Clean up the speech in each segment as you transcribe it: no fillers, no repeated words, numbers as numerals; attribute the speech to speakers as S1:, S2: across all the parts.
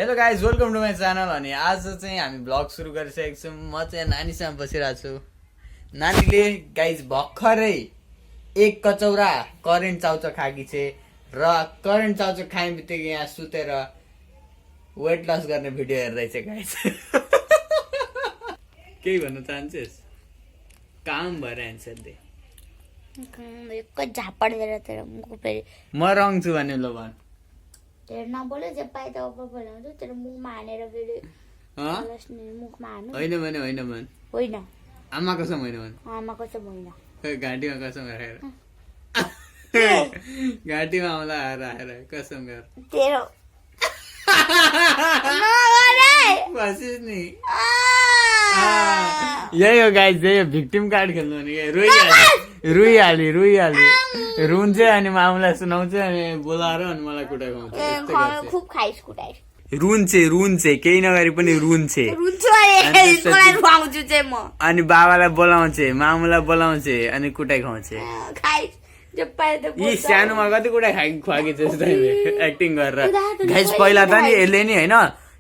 S1: Hello guys, welcome to my channel. अनि आज चाहिँ हामी ब्लग सुरु गरिसकेको छौँ। म चाहिँ नानीसँग बसिरहेको छु। नानीले गाइज भर्खरै एक कचौरा करेन्ट चाउचाउ खाएकी छे र करेन्ट चाउचाउ खाने बित्तिकै यहाँ सुतेर वेट लस गर्ने भिडियो हेर्दैछ गाइज। केही भन्न चाहन्छस्? काम भएर एन्सर दे।
S2: झापड दिएर तेरो मुख फेरि
S1: म रङ छु भने ल भन।
S2: तेरो नबोले जे पाए त अब बोलाउँछु तेरो मुखमा हानेर फेरि मुखमा हान्नु।
S1: होइन भने होइन भन।
S2: होइन
S1: आमा कसम होइन भन।
S2: आमा कसम होइन।
S1: घाँटीमा कसम राखेर घाँटीमा आउँला राखेर कसम गर।
S2: तेरो
S1: बसिस नि। यही हो गाइस, यही हो भिक्टिम कार्ड खेल्नु भने रुइहाल्यो रुन्छ अनि मामुलाई सुनाउँछ अनि बोलाएर अनि मलाई कुटा खुवाउँछ।
S2: खुब खाइस कुटाइस
S1: रुन्छ केही नगरी पनि रुन्छ
S2: खुवाउँछु चाहिँ म।
S1: अनि बाबालाई बोलाउँछ, मामुलाई बोलाउँछ अनि कुटाइ खुवाउँछ।
S2: खाइस जे पाए त
S1: यी सानोमा कति कुटा खुवाकी थिएछ एक्टिङ गरेर। गाइस पहिला त नि यसले नि होइन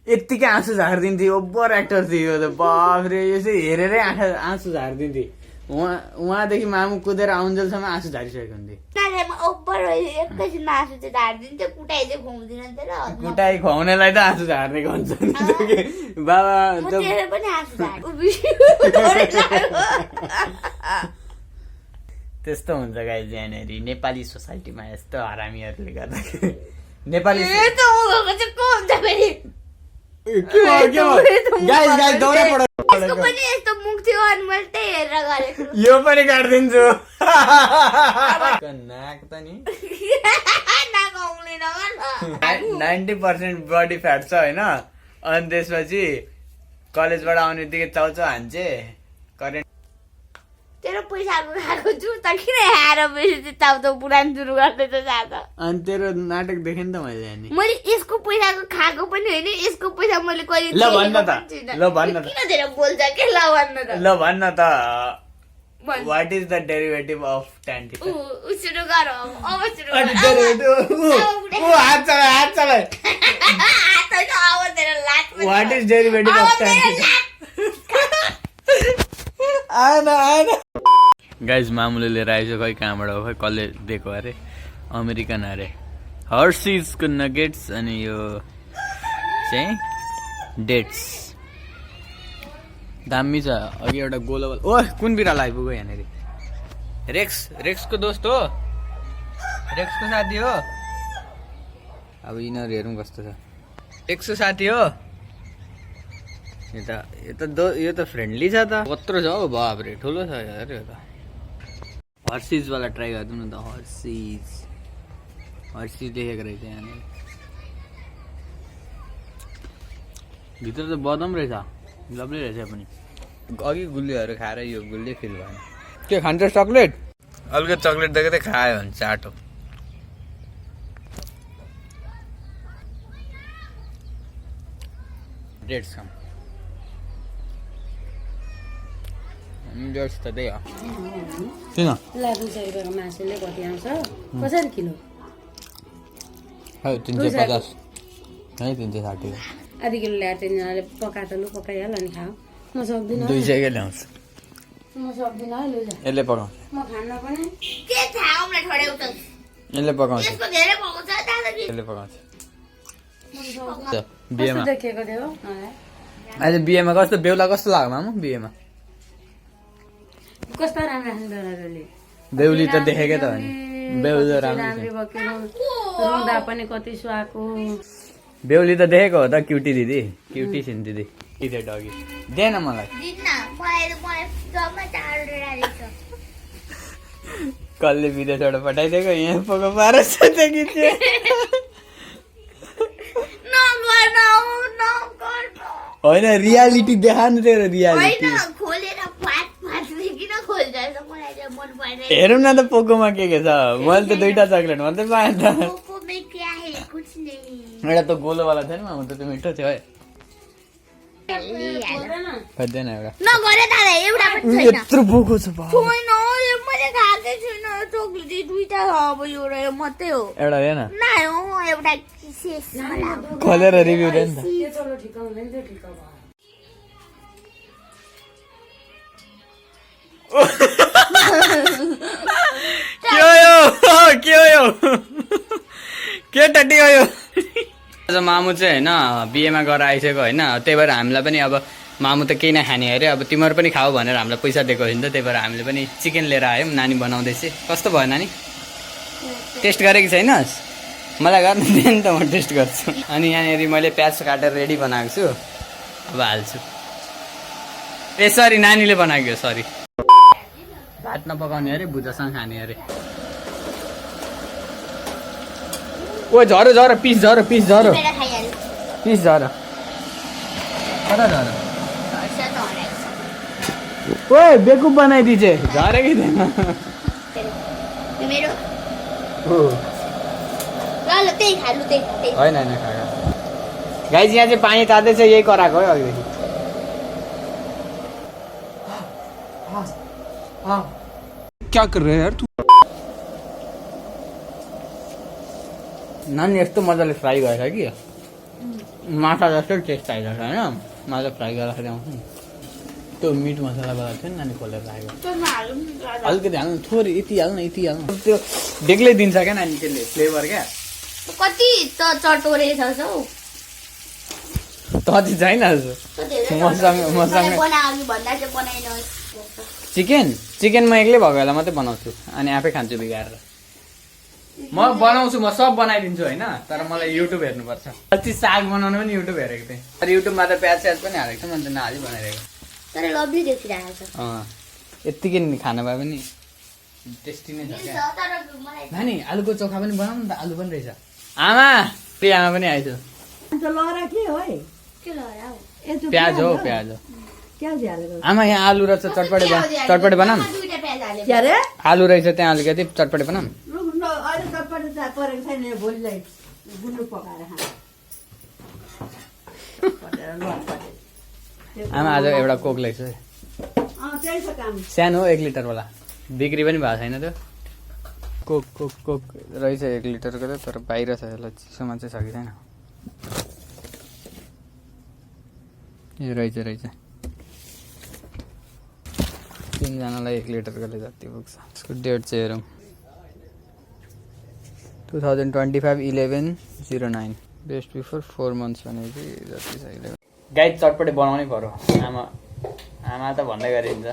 S1: यत्तिकै आँसु झारिदिन्थ्यो। ओभर एक्टर थियो त बाफ्रे। यसो हेरेरै आँसु झारिदिन्थे। उहाँदेखि मामु कुदेर आउन्जेलसम्म आँसु झारिसकेको हुन्थे। कुटाइ खुवाउनेलाई त आँसु झार्नेको हुन्छ बाबा। त्यस्तो हुन्छ गाइस यहाँनिर नेपाली सोसाइटीमा यस्तो हरामीहरूले गर्दाखेरि। नेपाली यो पनि काटिदिन्छु। नाक त नि 90% बडी फ्याट छ होइन। अनि त्यसपछि कलेजबाट आउने बित्तिकै चाउचाउ हान्छे करेन्ट।
S2: तेरो पैसाको खाएको छु त किन आएर बेसी चाउचाउ पुरानो सुरु गर्दैछ साथ।
S1: अनि तेरो नाटक देखेँ नि त मैले।
S2: मैले यसको पैसाको खाएको पनि होइन, यसको पैसा मैले कहिले
S1: ल भन्न त
S2: किन धेरै बोल्छ के। ल भन्न त
S1: What is the derivative of tan theta?
S2: सुरु गर अब सुरु गर।
S1: हात चलाए What is derivative of tan theta? आएन गाइज, मामुले लिएर आएछ खै कहाँबाट हो, खै कसले दिएको अरे। अमेरिकन अरे हर्सिजको नगेट्स अनि यो चाहिँ डेट्स दामी छ। अघि एउटा गोलो ओ कुन बिरालो आइपुग्यो यहाँनिर। रेक्सको दोस्त हो, रेक्सको साथी हो। अब यिनीहरू हेरौँ कस्तो छ। रेक्सको साथी हो यो त फ्रेन्डली छ त। कत्रो छ हौ बाबरे, ठुलो छ यार यो त। हर्सिज वाला ट्राई गरिदिउँ न त। हर्सिज देखेको रहेछ यहाँनिर। भित्र त बदम रहेछ, लभली रहेछ पनि। अघि गुलियोहरू खाएर यो गुलियो फिल भएन। के खान्छ चक्लेट? हल्का चक्लेट देखेर खायो भने चाटो। डेट्स खाम डेट्स त त्यही हो। किन
S3: ल 200 रुपियाँको मासुले कति आउँछ? कसरी किलो?
S1: 350 है 360।
S3: आधी किलो ल्याएर तिनीहरूले पका त लु पकाइहाल अनि खाऊ। म सक्दिनँ।
S1: 200 के ल्याउँछ?
S3: म सक्दिनँ है लु।
S1: यसले पकाउँछ।
S3: म खान्न पनि।
S2: के थाहा मलाई ठड्याउ त।
S1: यसले पकाउँछ।
S2: यसको धेरै भएको छ दादाजी।
S1: यसले पकाउँछ।
S3: कस्तो
S1: बिहेमा
S3: देखेको थियो मलाई।
S1: आज बिहेमा कस्तो बेहुला कस्तो लाग्यो मामु? बिहेमा
S3: कस्तो राम्रो खान्छ बेहुलाले।
S1: बेहुली त देखेकै त हो नि। बेहुली राम्रो
S3: रुँदा पनि कति सुहाएको।
S1: बेहुली त देखेको हो त। क्युटी दिदी, क्युटी छिन् दिदी। इधर डगी देन मलाई। कसले विदेशबाट पठाइदिएको यहाँ पको पारो छ त कि होइन रियालिटी देखा न तेरो रियालिटी। हेरौँ न त पोकोमा के छ। मैले त 2टा चक्लेट मात्रै पाएँ त। एउटा त गोलोवाला थियो नि मामु, त मिठो थियो है। खोज्दैन एउटा यत्रो बोको छ एउटा हेन खोलेर रिभ्यू दे नि त।
S3: बनाउँदैन थियो ढिक्क भयो
S1: के हो यो के हो यो के टट्टी हो यो आज मामु चाहिँ होइन बिहेमा गएर आइसक्यो होइन त्यही भएर हामीलाई पनि अब मामु त केही नखाने अरे अब तिमीहरू पनि खाऊ भनेर हामीलाई पैसा दिएको हो नि त त्यही भएर हामीले पनि चिकन लिएर आयौँ नानी बनाउँदैछ कस्तो भयो नानी टेस्ट गरेको छैनस् मलाई गर्नु दियो नि त म टेस्ट गर्छु अनि यहाँनिर मैले प्याज काटेर रेडी बनाएको छु अब हाल्छु ए सरी नानीले बनाएको सरी भात नपकाउने अरे भुजासँग खाने अरे ओ झरो झरो पिस झरो पिस झरो पिस झरो कता झरो ओए बेकुप बनाइदिए झरेकै थिएन होइन होइन खाएको गाइज यहाँ चाहिँ पानी तात्दैछ यही कराएको है अघिदेखि
S4: क्या कर रहे हैं यार तू
S1: नानी यस्तो मजाले फ्राई गरेछ कि माछा जस्तै टेस्ट आइरहेको छ होइन माछा फ्राई गर्दाखेरि आउँछ नि त्यो मिट मसलाबाट थियो नि नानी खोलेर राखेको अलिकति हाल्नु थोरै यति हाल्नु त्यो बेग्लै दिन्छ क्या नानी त्यसले फ्लेभर क्या
S2: कति त चटोरे छ हौ
S1: तति छैन मसँग चिकन म एक्लै भएको बेला मात्रै बनाउँछु अनि आफै खान्छु बिगारेर म बनाउँछु म सब बनाइदिन्छु होइन तर मलाई युट्युब हेर्नुपर्छ अस्ति साग बनाउनु पनि युट्युब हेरेको थिएँ तर युट्युबमा त प्याज स्याज पनि हालेको छ मैले त नहाली बनाइरहेको
S2: तर लभली देखिरहेको छ
S1: यत्तिकै खाना भए पनि टेस्टी नै छ क्या नानी आलुको चोखा पनि बनाउनु त आलु पनि रहेछ आमा त्यही आमा पनि आइज
S3: लहरा के हो है
S2: के लहरा हौ
S1: प्याज हो प्याज हो
S3: क्या हालेको
S1: आमा यहाँ आलु रहेछ चटपटे बनाऊँ
S2: दुईटा प्याज हाले
S3: के अरे
S1: आलु रहेछ त्यहाँ अलिकति चटपटे बनाऊँ
S3: अहिले चटपटे परेको छैन भोलिलाई गुन्द्रुक पकाएर
S1: आमा आज एउटा कोक ल्याएको है
S3: त्यही छ काम
S1: सानो 1 लिटरवाला बिक्री पनि भएको छैन त्यो कोक कोक कोक रहेछ 1 लिटरको त तर बाहिर छ यसलाई चिसोमा चाहिँ छ कि छैन यो रहेछ 3 जनालाई 1 लिटरकोले जति पुग्छ यसको डेट चाहिँ हेरौँ 2025/11/09 बेस्ट बिफोर 4 मन्थ्स भनेपछि जति छ 11 गाई चटपटे बनाउनै पर्यो आमा त भन्दै गरिन्छ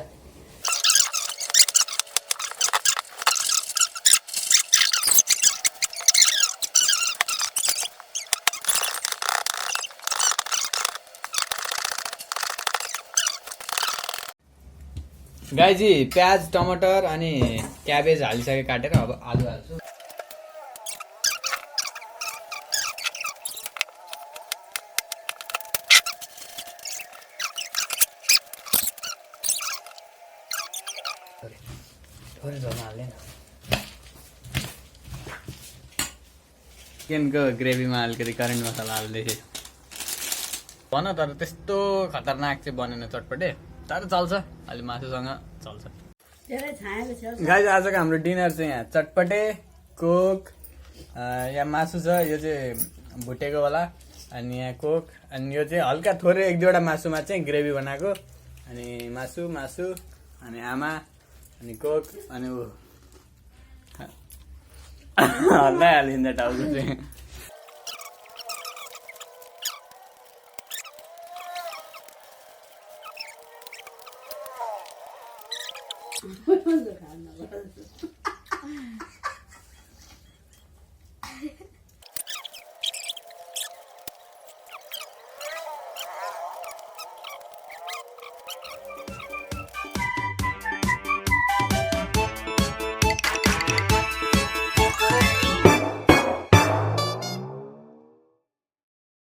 S1: गाईजी प्याज टमाटर अनि क्याबेज हालिसके काटेर अब आलु हाल्छु थोरै झोल हाल्ने चिकनको ग्रेभीमा अलिकति करेन्ट मसला हाल्दैछ भन तर त्यस्तो खतरनाक चाहिँ बनेन चटपटे तर चल्छ अलि मासुसँग चल्छ गाइस आजको हाम्रो डिनर चाहिँ यहाँ चटपटे कोक यहाँ मासु छ यो चाहिँ भुटेको वाला अनि यहाँ कोक अनि यो चाहिँ हल्का थोरै 1-2वटा मासुमा चाहिँ ग्रेभी बनाएको अनि मासु अनि आमा अनि कोक अनि ऊ हल्ला हालिन्छ टाउको चाहिँ